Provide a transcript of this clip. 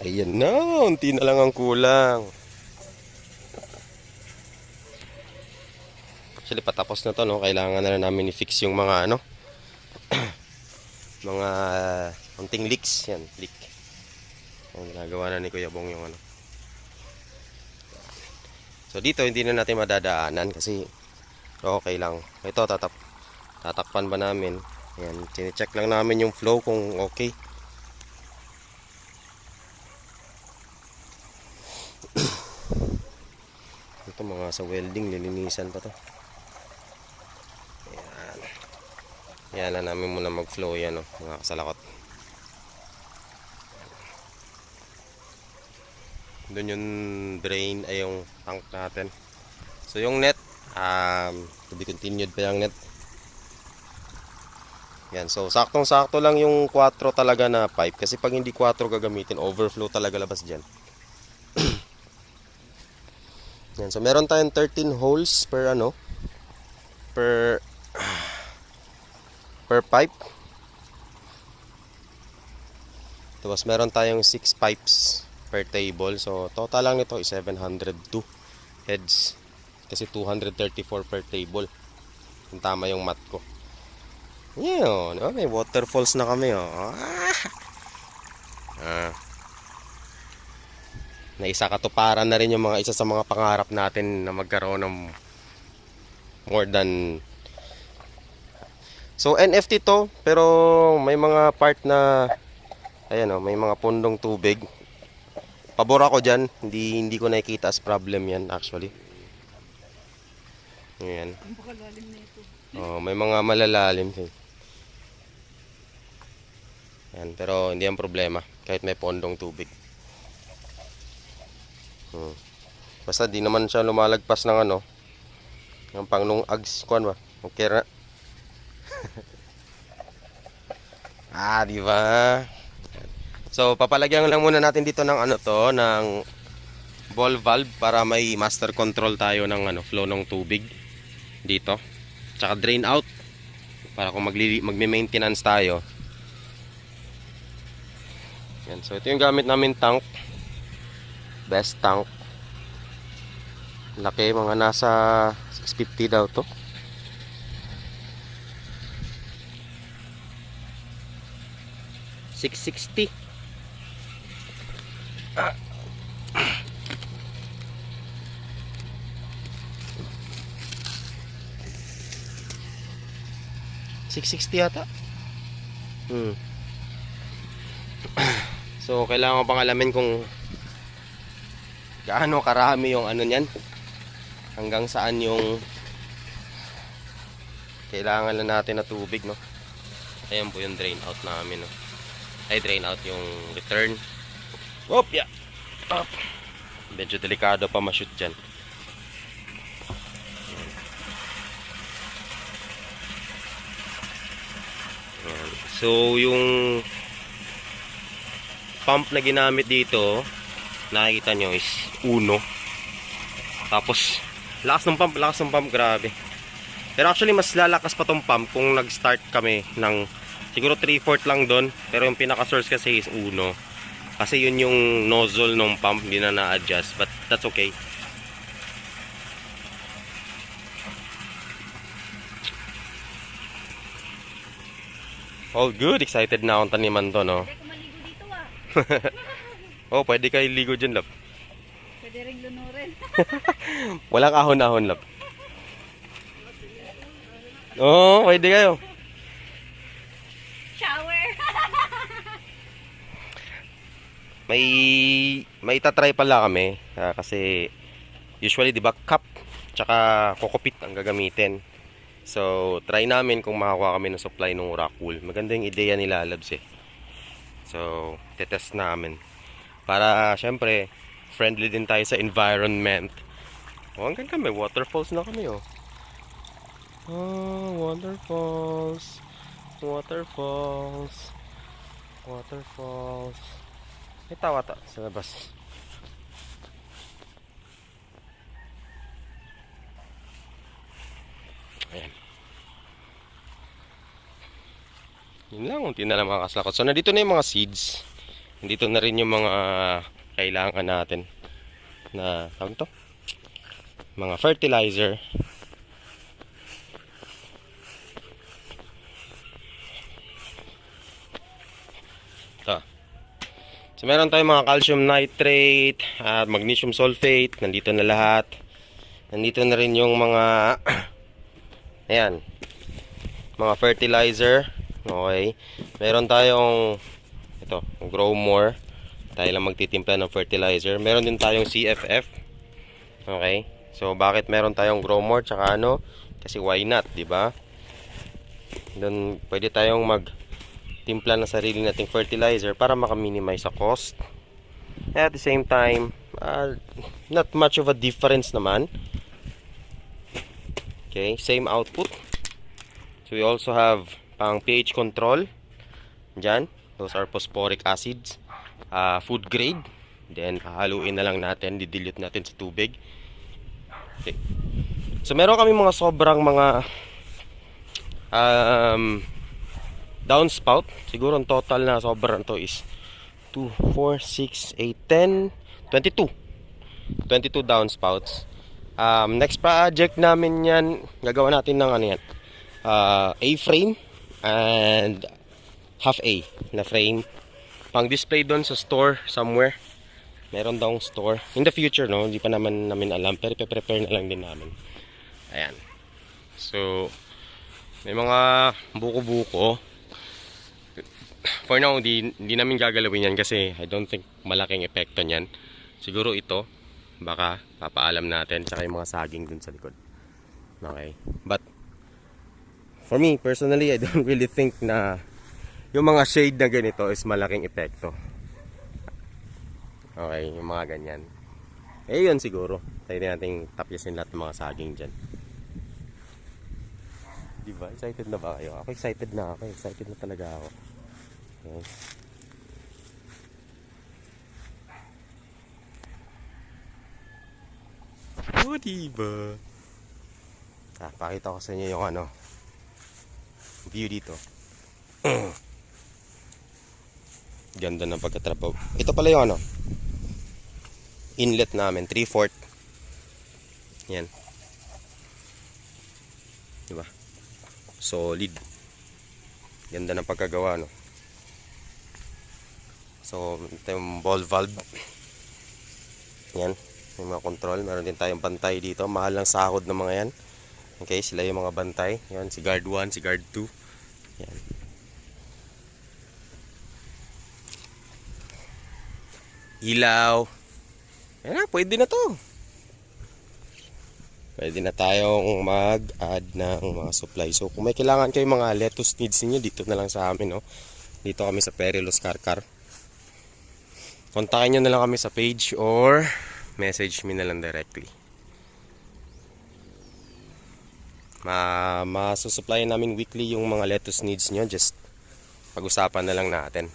Ayan na, unti na lang ang kulang. Actually, patapos na to, no? Kailangan na namin i-fix yung mga ano, mga unting leaks. Yan, leak. Ang ginagawa na ni Kuya Bong yung ano. So dito hindi na natin madadaanan kasi okay lang. Ito tatakpan ba namin? Ayan, chine-check lang namin yung flow kung okay. Ito mga sa welding, lilinisan pa to. Ayan. Ayan lang namin muna mag-flow yan, mga kasalakot. Doon yung drain ay yung tank natin. So yung net, to be continued pa yung net. Yan, so saktong-sakto lang yung 4 talaga na pipe kasi pag hindi 4 gagamitin, overflow talaga labas diyan. Yan, so meron tayong 13 holes per ano, per pipe. Tapos meron tayong 6 pipes per table. So total lang nito is 702 heads kasi 234 per table. Kung tama yung math ko. Yun, may waterfalls na kami, Naisa katuparan na rin yung mga isa sa mga pangarap natin na magkaroon ng more than. So NFT to, pero may mga part na ayan, may mga pundong tubig. Pabor ako diyan, hindi ko nakikita as problem yan actually. Ayan. May mga malalalim. Yan, pero hindi ang problema kahit may pondong tubig. Basta di naman siya lumalagpas ng ano, ng pangnung ags kuan ba? Okay ra. Di ba? So papalagyan lang muna natin dito ng ano to, ng ball valve para may master control tayo ng ano, flow ng tubig dito. Tsaka drain out para kung magme-maintenance tayo. Yan, so ito yung gamit namin tank. Best tank. Laki, mga nasa 650 daw to. $660. $660 yata. So kailangan ko pang alamin kung gaano karami yung ano niyan, hanggang saan yung kailangan na natin na tubig, no. Ayan po yung drain out namin, no. Ay, drain out yung return. Yeah. Medyo delikado pa ma-shoot dyan. Ayan. So yung pump na ginamit dito, nakikita nyo is Uno. Tapos lakas ng pump, grabe. Pero actually mas lalakas pa tong pump kung nag-start kami ng siguro 3/4 lang doon. Pero yung pinaka source kasi is Uno, kasi yun yung nozzle ng pump, hindi na na-adjust, but that's okay. All good, excited na akong taniman to, no. Oh, pwede kayo ligo dyan, love. Pwede rin lunurin. Walang ahon-ahon, love. Oo, pwede kayo. Shower. May itatry pala kami, kasi usually, di ba, cup tsaka kokopit ang gagamitin. So try namin kung makakuha kami ng supply ng Rockwool. Maganda yung ideya nila, loves, eh. So tetest namin para syempre friendly din tayo sa environment. Hanggang kami waterfalls na kami, waterfalls. May tawa sa labas. Ayan. Yun lang, unti na lang mga kaslakot. So nandito na yung mga seeds. Dito na rin yung mga kailangan natin na tawag to? Mga fertilizer. Ito. So meron tayong mga calcium nitrate at magnesium sulfate. Nandito na lahat. Nandito na rin yung mga ayan, mga fertilizer. Okay. Meron tayong ito, grow more. Tayo lang magtitimpla ng fertilizer. Meron din tayong CFF. Okay. So bakit meron tayong grow more tsaka ano? Kasi why not, 'di ba? Then pwede tayong magtimpla ng sarili nating fertilizer para maka-minimize sa cost. At the same time, not much of a difference naman. Okay, same output. So we also have pang pH control. Diyan, those are phosphoric acids. Food grade. Then haluin na lang natin, didilute natin sa tubig. Okay. So meron kami mga sobrang mga downspout. Siguro ang total na sobrang to is 2, 4, 6, 8, 10, 22. 22 downspouts. Next project namin yan, gagawa natin ng ano yan, A-frame and half A na frame. Pang display doon sa store somewhere. Meron daw store. In the future, no? Hindi pa naman namin alam. Pero prepare na lang din namin. Ayan. So, may mga buko-buko. For now, hindi namin gagalawin yan kasi I don't think malaking epekto niyan. Siguro ito, baka papaalam natin. Tsaka yung mga saging dun sa likod. Okay. But, for me, personally, I don't really think na yung mga shade na ganito is malaking epekto. Okay, yung mga ganyan. Eh, yun siguro. Tayo din natin tapyasin lahat ng mga saging dyan. Diba? Excited na ba kayo? Ako excited na ako. Excited na talaga ako. Okay. Oh, diba? Pakita ko sa inyo yung ano, view dito. Ganda ng pagkatrabaho. Ito pala yung ano, inlet namin, 3/4. Yan. Diba? Solid. Ganda ng pagkagawa, no? So, ito yung ball valve. Yan. Yung mga control. Meron din tayong bantay dito. Mahal lang sahod ng mga yan. Okay, sila yung mga bantay. Yan, si guard 1, si guard 2. Yan. Ilaw. Yan na, pwede na to. Pwede na tayong mag-add ng mga supply. So kung may kailangan kayo mga lettuce needs niyo, dito na lang sa amin, no? Dito kami sa Perilos Karkar. Kontakin nyo na lang kami sa page or message me na lang directly. Masusupply namin weekly yung mga lettuce needs nyo. Just pag-usapan na lang natin.